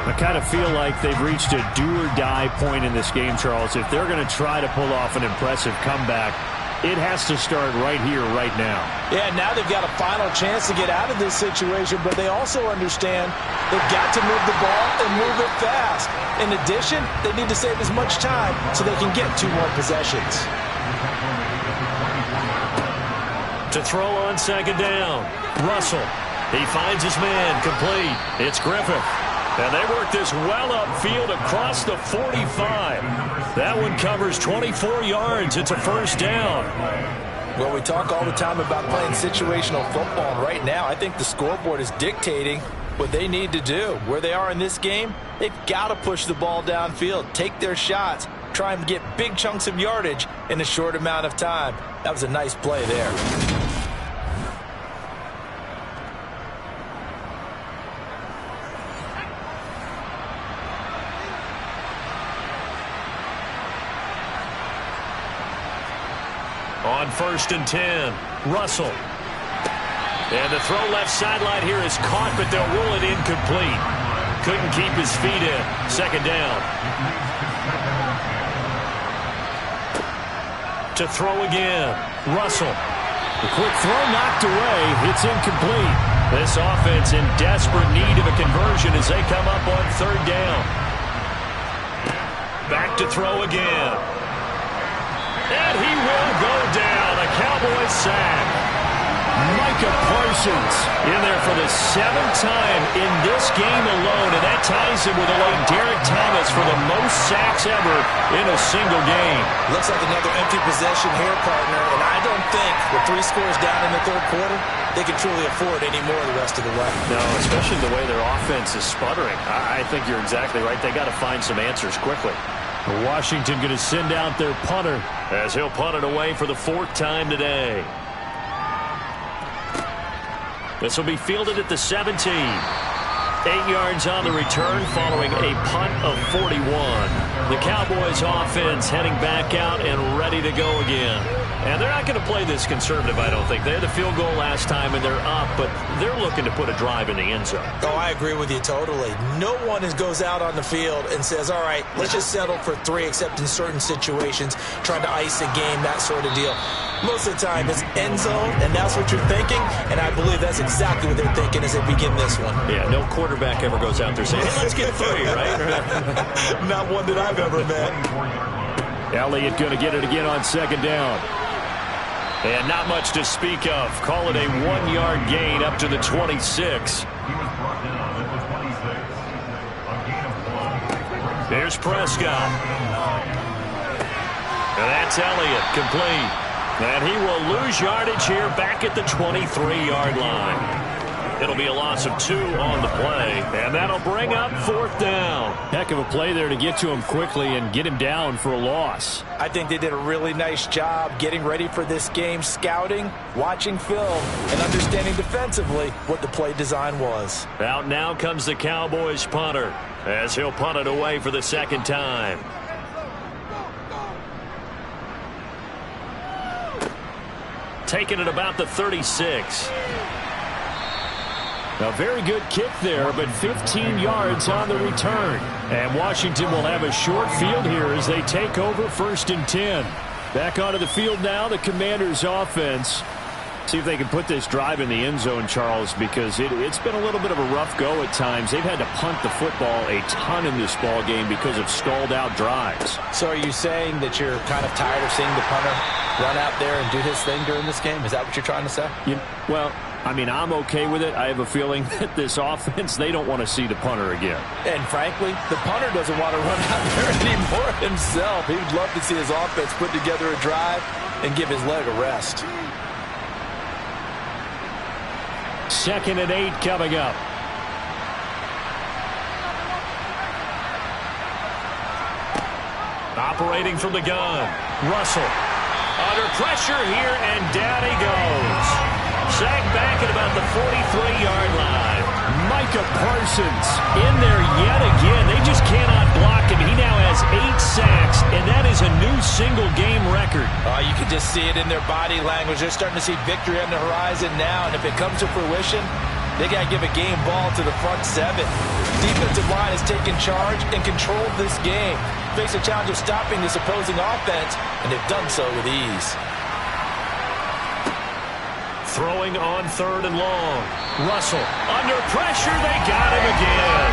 I kind of feel like they've reached a do-or-die point in this game, Charles. If they're going to try to pull off an impressive comeback, it has to start right here, right now. Yeah, now they've got a final chance to get out of this situation, but they also understand they've got to move the ball and move it fast. In addition, they need to save as much time so they can get 2 more possessions. To throw on 2nd down, Russell. He finds his man, complete. It's Griffith. And they work this well upfield across the 45. That one covers 24 yards. It's a 1st down. Well, we talk all the time about playing situational football, and right now I think the scoreboard is dictating what they need to do. Where they are in this game, they've got to push the ball downfield, take their shots, try and get big chunks of yardage in a short amount of time. That was a nice play there. On 1st and 10, Russell. And the throw left sideline here is caught, but they'll rule it incomplete. Couldn't keep his feet in. 2nd down. To throw again, Russell. The quick throw knocked away. It's incomplete. This offense in desperate need of a conversion as they come up on 3rd down. Back to throw again. And he will go down. A Cowboys sack. Micah Parsons in there for the 7th time in this game alone, and that ties him with along Derek Thomas for the most sacks ever in a single game. Looks like another empty possession here, partner, and I don't think with 3 scores down in the third quarter, they can truly afford any more the rest of the way. No, especially the way their offense is sputtering. I think you're exactly right. They got to find some answers quickly. Washington going to send out their punter as he'll punt it away for the 4th time today. This will be fielded at the 17. 8 yards on the return following a punt of 41. The Cowboys offense heading back out and ready to go again. And they're not going to play this conservative, I don't think. They had the field goal last time, and they're up, but they're looking to put a drive in the end zone. Oh, I agree with you totally. No one goes out on the field and says, all right, let's just settle for 3, except in certain situations, trying to ice a game, that sort of deal. Most of the time, it's end zone, and that's what you're thinking, and I believe that's exactly what they're thinking as they begin this one. Yeah, no quarterback ever goes out there saying, hey, let's get 3, right? Not one that I've ever met. Elliott going to get it again on 2nd down. And not much to speak of. Call it a 1-yard gain up to the 26. Here's Prescott. And that's Elliott, complete. And he will lose yardage here back at the 23-yard line. It'll be a loss of 2 on the play, and that'll bring up 4th down. Heck of a play there to get to him quickly and get him down for a loss. I think they did a really nice job getting ready for this game, scouting, watching film, and understanding defensively what the play design was. Out now comes the Cowboys punter as he'll punt it away for the 2nd time. Taking it about the 36. A very good kick there, but 15 yards on the return. And Washington will have a short field here as they take over 1st and 10. Back onto the field now, the Commanders' offense. See if they can put this drive in the end zone, Charles, because it's been a little bit of a rough go at times. They've had to punt the football a ton in this ball game because of stalled-out drives. So are you saying that you're kind of tired of seeing the punter run out there and do his thing during this game? Is that what you're trying to say? Well, I mean, I'm okay with it. I have a feeling that this offense, they don't want to see the punter again. And frankly, the punter doesn't want to run out there anymore himself. He would love to see his offense put together a drive and give his leg a rest. 2nd and 8 coming up. Operating from the gun. Russell. Under pressure here, and down he goes. Sacked back at about the 43-yard line. Micah Parsons in there yet again. They just cannot block him. He now has 8 sacks, and that is a new single-game record. You can just see it in their body language. They're starting to see victory on the horizon now, and if it comes to fruition, they got to give a game ball to the front 7. Defensive line has taken charge and controlled this game. Face a challenge of stopping this opposing offense, and they've done so with ease. Throwing on 3rd and long. Russell under pressure. They got him again.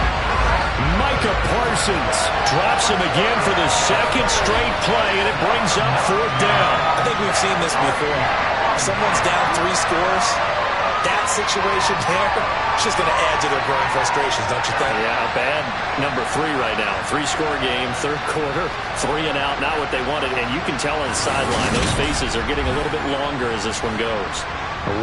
Micah Parsons drops him again for the 2nd straight play, and it brings up 4th down. I think we've seen this before. Someone's down 3 scores. That situation there, it's just going to add to their growing frustrations, don't you think? Yeah, bad number 3 right now. 3-score game, 3rd quarter, 3 and out, not what they wanted. And you can tell on the sideline, those faces are getting a little bit longer as this one goes.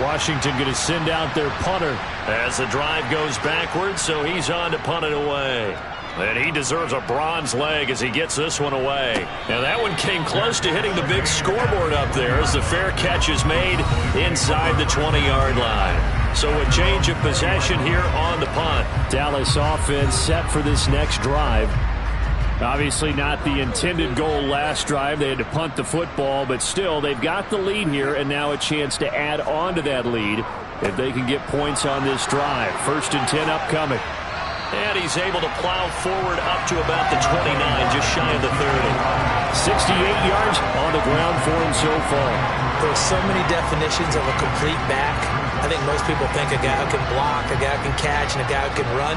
Washington going to send out their punter as the drive goes backwards, so he's on to punt it away. And he deserves a bronze leg as he gets this one away. And that one came close to hitting the big scoreboard up there as the fair catch is made inside the 20-yard line. So a change of possession here on the punt. Dallas offense set for this next drive. Obviously not the intended goal last drive. They had to punt the football, but still they've got the lead here, and now a chance to add on to that lead if they can get points on this drive. 1st and 10 upcoming. And he's able to plow forward up to about the 29, just shy of the 30. 68 yards on the ground for him so far. There's so many definitions of a complete back. I think most people think a guy who can block, a guy who can catch, and a guy who can run.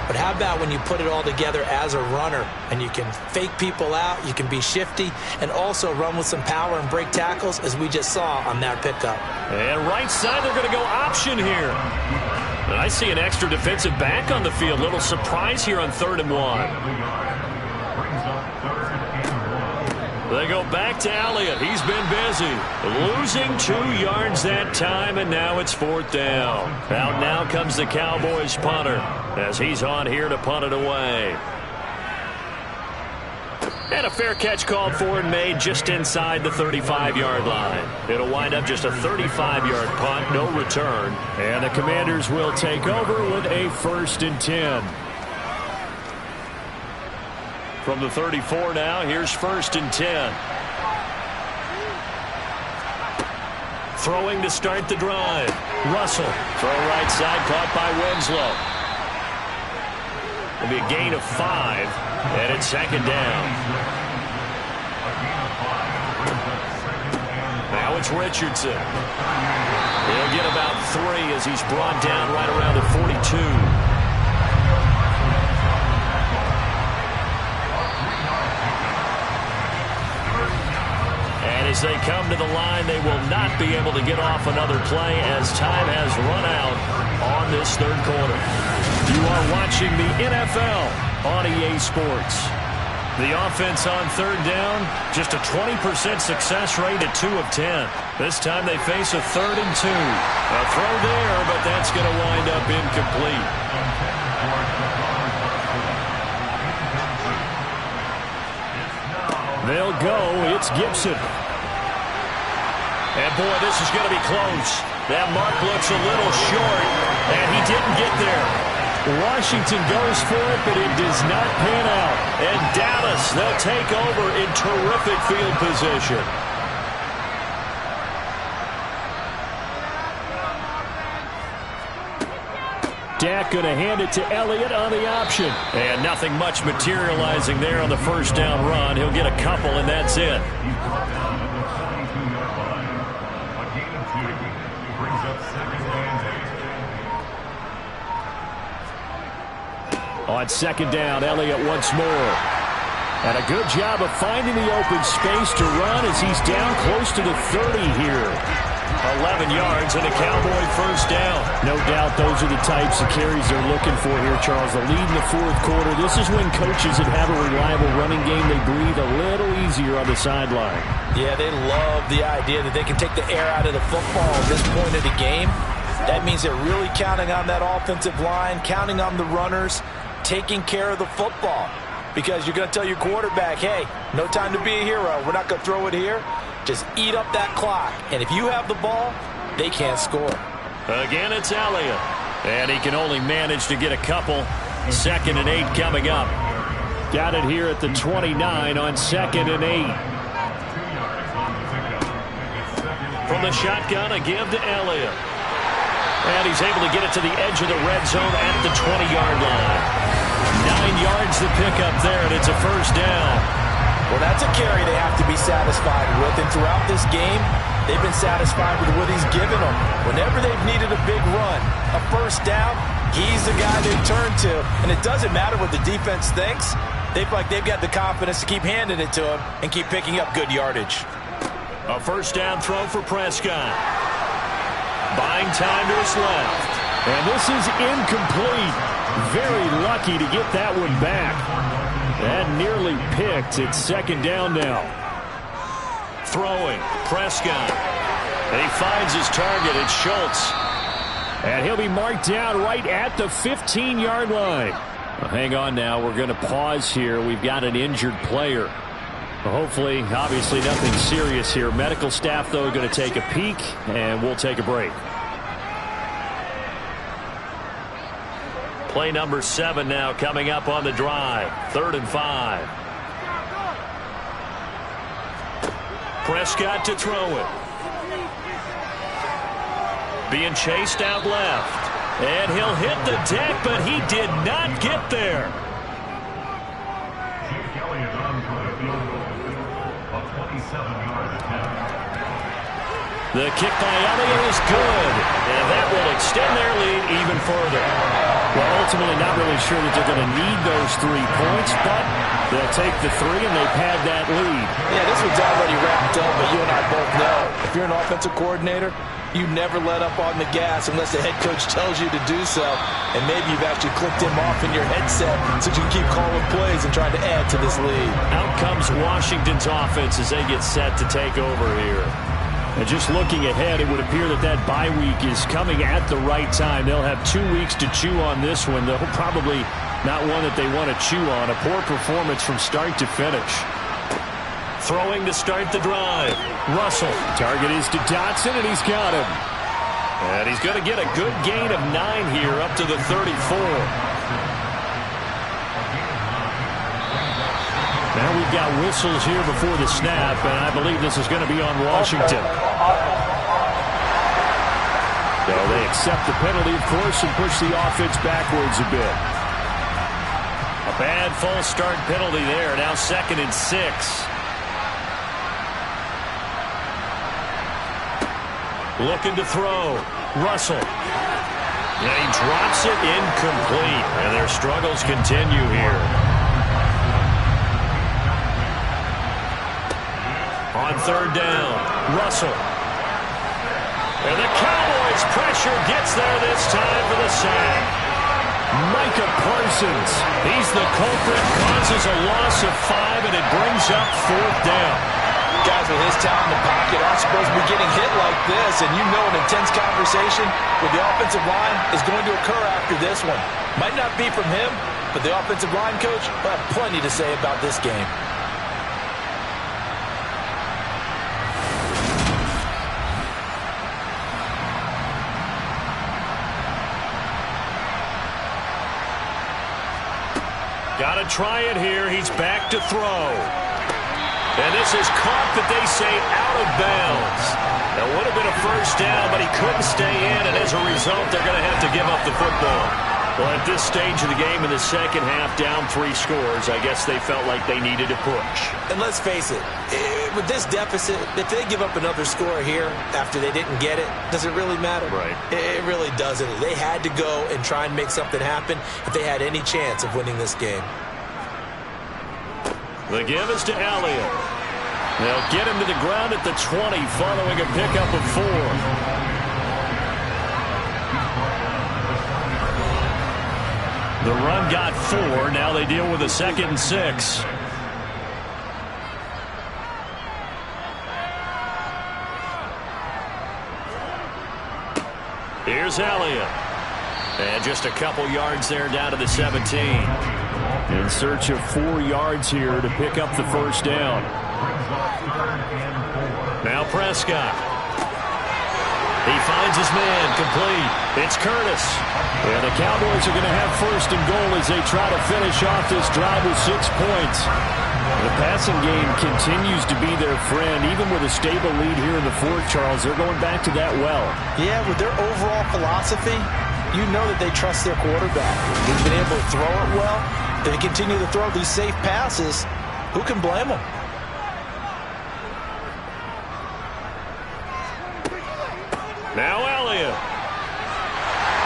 But how about when you put it all together as a runner and you can fake people out, you can be shifty, and also run with some power and break tackles, as we just saw on that pickup. And right side, they're going to go option here. And I see an extra defensive back on the field. Little surprise here on 3rd and 1. They go back to Elliott. He's been busy. Losing 2 yards that time, and now it's 4th down. Out now comes the Cowboys punter as he's on here to punt it away. And a fair catch called for and made just inside the 35-yard line. It'll wind up just a 35-yard punt, no return. And the Commanders will take over with a 1st and 10. From the 34 now, here's 1st and 10. Throwing to start the drive. Russell. Throw right side, caught by Winslow. It'll be a gain of 5, and it's 2nd down. Now it's Richardson. He'll get about 3 as he's brought down right around the 42. As they come to the line, they will not be able to get off another play as time has run out on this 3rd quarter. You are watching the NFL on EA Sports. The offense on 3rd down, just a 20% success rate at 2 of 10. This time they face a 3rd and 2. A throw there, but that's going to wind up incomplete. They'll go. It's Gibson. And, boy, this is going to be close. That mark looks a little short, and he didn't get there. Washington goes for it, but it does not pan out. And Dallas, they'll take over in terrific field position. Dak going to hand it to Elliott on the option. And nothing much materializing there on the 1st down run. He'll get a couple, and that's it. On 2nd down, Elliott once more. And a good job of finding the open space to run as he's down close to the 30 here. 11 yards and a Cowboy 1st down. No doubt those are the types of carries they're looking for here, Charles. The lead in the 4th quarter. This is when coaches that have a reliable running game, they breathe a little easier on the sideline. Yeah, they love the idea that they can take the air out of the football at this point of the game. That means they're really counting on that offensive line, counting on the runners, taking care of the football. Because you're going to tell your quarterback, hey, no time to be a hero. We're not going to throw it here. Just eat up that clock. And if you have the ball, they can't score. Again, it's Elliott. And he can only manage to get a couple. 2nd and 8 coming up. Got it here at the 29 on 2nd and 8. From the shotgun, a give to Elliott. And he's able to get it to the edge of the red zone at the 20-yard line. 9 yards to pick up there, and it's a 1st down. Well, that's a carry they have to be satisfied with. And throughout this game, they've been satisfied with what he's given them. Whenever they've needed a big run, a 1st down, he's the guy they turn to. And it doesn't matter what the defense thinks. They feel like they've got the confidence to keep handing it to him and keep picking up good yardage. A 1st down throw for Prescott. Buying time to his left. And this is incomplete. Very lucky to get that one back. That nearly picked. It's 2nd down now. Throwing. Prescott. And he finds his target. It's Schultz. And he'll be marked down right at the 15-yard line. Well, hang on now. We're going to pause here. We've got an injured player. Hopefully, obviously, nothing serious here. Medical staff, though, going to take a peek, and we'll take a break. Play number 7 now coming up on the drive. 3rd and 5. Prescott to throw it. Being chased out left. And he'll hit the deck, but he did not get there. The kick by Elliott is good, and that will extend their lead even further. Well, ultimately not really sure that they're going to need those 3 points, but they'll take the 3 and they pad that lead. Yeah, this one's already wrapped up, but you and I both know if you're an offensive coordinator, you never let up on the gas unless the head coach tells you to do so. And maybe you've actually clicked him off in your headset so you can keep calling plays and trying to add to this lead. Out comes Washington's offense as they get set to take over here. And just looking ahead, it would appear that that bye week is coming at the right time. They'll have 2 weeks to chew on this one. They'll probably not one that they want to chew on. A poor performance from start to finish. Throwing to start the drive. Russell. Target is to Dotson, and he's got him. And he's going to get a good gain of 9 here up to the 34. Now we've got whistles here before the snap, and I believe this is going to be on Washington. So they accept the penalty, of course, and push the offense backwards a bit. A bad false start penalty there. Now 2nd and 6. Looking to throw. Russell. And he drops it incomplete. And their struggles continue here. On 3rd down, Russell. And the Cowboys' pressure gets there this time for the sack. Micah Parsons. He's the culprit, causes a loss of 5, and it brings up 4th down. Guys with his talent in the pocket aren't supposed to be getting hit like this, and you know an intense conversation with the offensive line is going to occur after this one. Might not be from him, but the offensive line coach will have plenty to say about this game. Got to try it here. He's back to throw. And this is caught that they say out of bounds. That would have been a 1st down, but he couldn't stay in, and as a result, they're going to have to give up the football. Well, at this stage of the game in the second half, down 3 scores, I guess they felt like they needed to push. And let's face it, with this deficit, if they give up another score here after they didn't get it, does it really matter? Right. It really doesn't. They had to go and try and make something happen if they had any chance of winning this game. The give is to Elliott. They'll get him to the ground at the 20 following a pickup of 4. The run got 4. Now they deal with a 2nd and 6. Here's Elliott. And just a couple yards there down to the 17. In search of 4 yards here to pick up the 1st down. Now Prescott. He finds his man, complete. It's Curtis. And the Cowboys are going to have 1st and goal as they try to finish off this drive with 6 points. The passing game continues to be their friend. Even with a stable lead here in the 4th, Charles, they're going back to that well. Yeah, with their overall philosophy, you know that they trust their quarterback. He's been able to throw it well. They continue to throw these safe passes. Who can blame them? Now Elliott.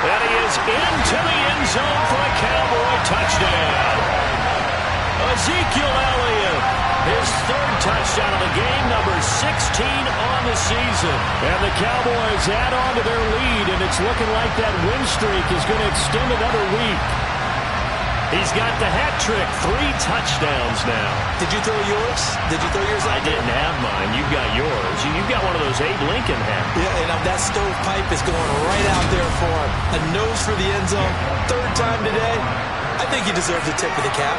And he is into the end zone for a Cowboy touchdown. Ezekiel Elliott, his 3rd touchdown of the game, number 16 on the season. And the Cowboys add on to their lead, and it's looking like that win streak is going to extend another week. He's got the hat trick, 3 touchdowns now. Did you throw yours? Did you throw yours out? I didn't have mine. You've got yours. You've got one of those Abe Lincoln hats. Yeah, and that stovepipe is going right out there for him. A nose for the end zone. 3rd time today. I think he deserves a tip of the cap.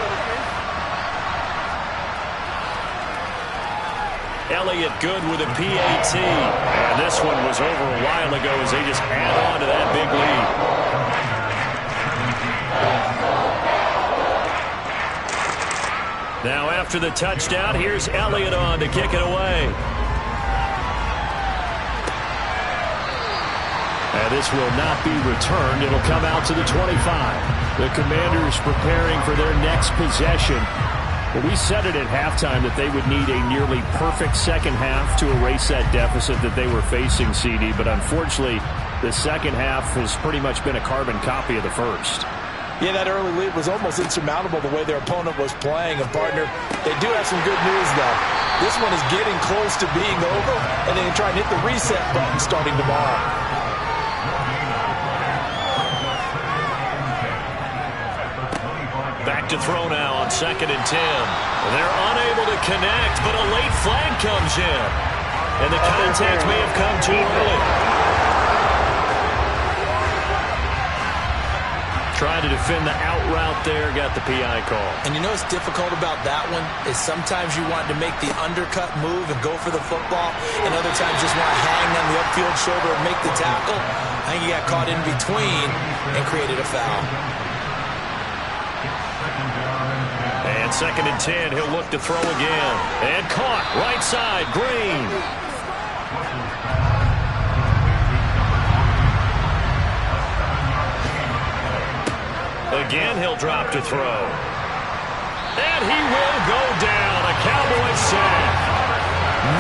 Elliott good with a PAT. And this one was over a while ago as they just add on to that big lead. Now after the touchdown, here's Elliott on to kick it away. And this will not be returned. It'll come out to the 25. The Commanders preparing for their next possession. Well, we said it at halftime that they would need a nearly perfect second half to erase that deficit that they were facing, CD. But unfortunately, the second half has pretty much been a carbon copy of the first. Yeah, that early lead was almost insurmountable the way their opponent was playing. And, partner, they do have some good news, though. This one is getting close to being over, and they can try and hit the reset button starting tomorrow. Back to throw now on 2nd and 10. They're unable to connect, but a late flag comes in. And the contact may have come too early. Trying to defend the out route there, got the PI call. And you know what's difficult about that one is sometimes you want to make the undercut move and go for the football, and other times just want to hang on the upfield shoulder and make the tackle. I think he got caught in between and created a foul. And 2nd and 10, he'll look to throw again. And caught, right side, Green. Again, he'll drop to throw. And he will go down. A Cowboy sack.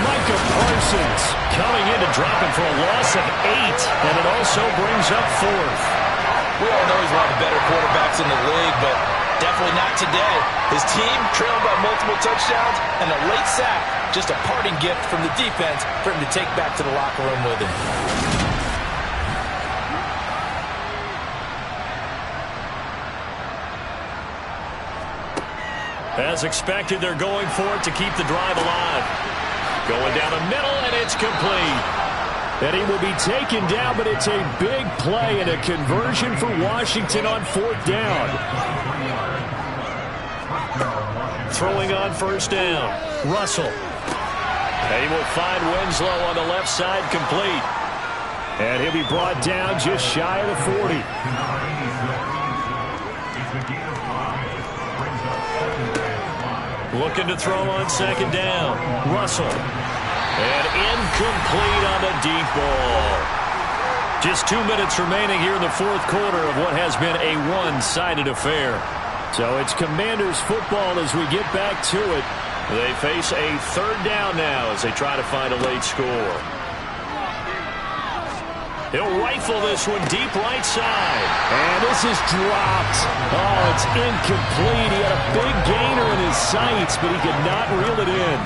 Micah Parsons coming in to drop him for a loss of 8. And it also brings up 4th. We all know he's one of the better quarterbacks in the league, but definitely not today. His team trailing by multiple touchdowns, and a late sack, just a parting gift from the defense for him to take back to the locker room with him. As expected, they're going for it to keep the drive alive. Going down the middle, and it's complete. And he will be taken down, but it's a big play and a conversion for Washington on 4th down. Throwing on 1st down. Russell. They will find Winslow on the left side, complete. And he'll be brought down just shy of the 40. Looking to throw on 2nd down. Russell. And incomplete on the deep ball. Just 2 minutes remaining here in the 4th quarter of what has been a one-sided affair. So it's Commanders football as we get back to it. They face a 3rd down now as they try to find a late score. He'll rifle this one deep right side. And this is dropped. Oh, it's incomplete. He had a big gainer in his sights, but he could not reel it in.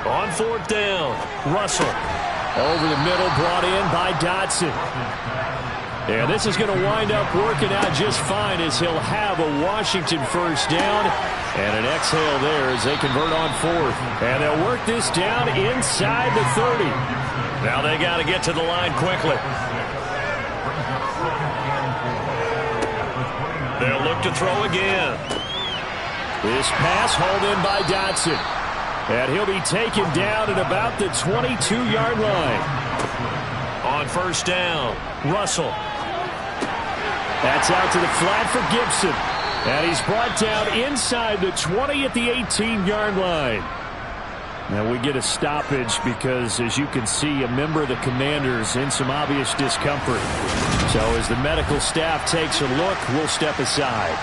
On 4th down, Russell. Over the middle, brought in by Dotson. Yeah, this is going to wind up working out just fine as he'll have a Washington 1st down. And an exhale there as they convert on 4th. And they'll work this down inside the 30. Now they got to get to the line quickly. They'll look to throw again. This pass hauled in by Dotson. And he'll be taken down at about the 22-yard line. On 1st down, Russell. That's out to the flat for Gibson. And he's brought down inside the 20 at the 18-yard line. Now we get a stoppage because, as you can see, a member of the Commanders in some obvious discomfort. So as the medical staff takes a look, we'll step aside.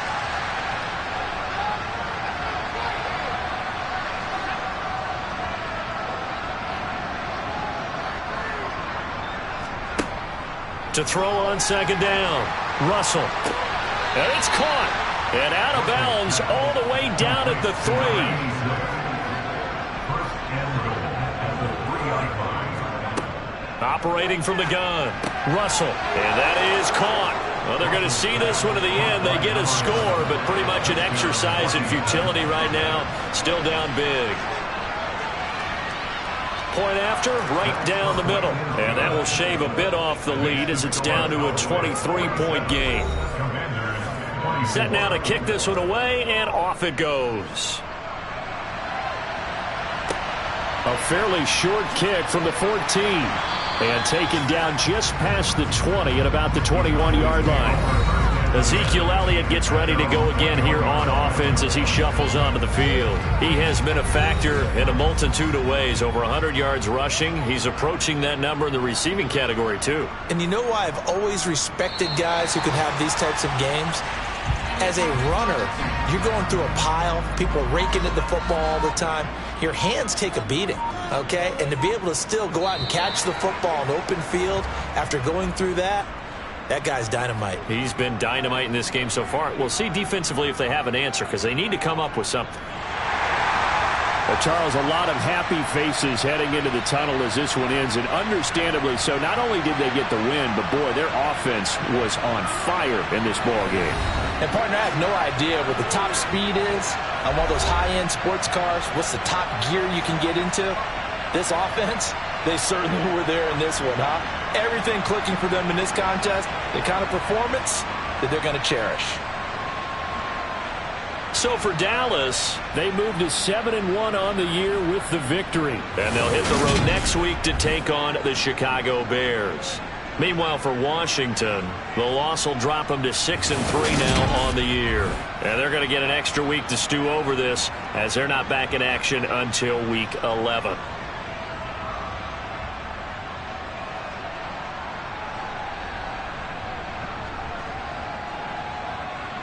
To throw on 2nd down, Russell. And it's caught. And out of bounds all the way down at the 3. Operating from the gun, Russell. And that is caught. Well, they're going to see this one to the end. They get a score, but pretty much an exercise in futility right now. Still down big. Point after, right down the middle. And that will shave a bit off the lead as it's down to a 23-point game. Set now to kick this one away, and off it goes. A fairly short kick from the 14. And taken down just past the 20 at about the 21-yard line. Ezekiel Elliott gets ready to go again here on offense as he shuffles onto the field. He has been a factor in a multitude of ways. Over 100 yards rushing. He's approaching that number in the receiving category, too. And you know why I've always respected guys who can have these types of games? as a runner, you're going through a pile. People are raking at the football all the time. Your hands take a beating, okay? And to be able to still go out and catch the football in open field after going through that, that guy's dynamite. He's been dynamite in this game so far. We'll see defensively if they have an answer, because they need to come up with something. Well, Charles, a lot of happy faces heading into the tunnel as this one ends, and understandably so. Not only did they get the win, but, boy, their offense was on fire in this ball game. And, partner, I have no idea what the top speed is on one of those high-end sports cars. What's the top gear you can get into? This offense, they certainly were there in this one, huh? Everything clicking for them in this contest, the kind of performance that they're going to cherish. So for Dallas, they moved to 7-1 on the year with the victory. And they'll hit the road next week to take on the Chicago Bears. Meanwhile, for Washington, the loss will drop them to 6-3 now on the year. And they're going to get an extra week to stew over this, as they're not back in action until week 11.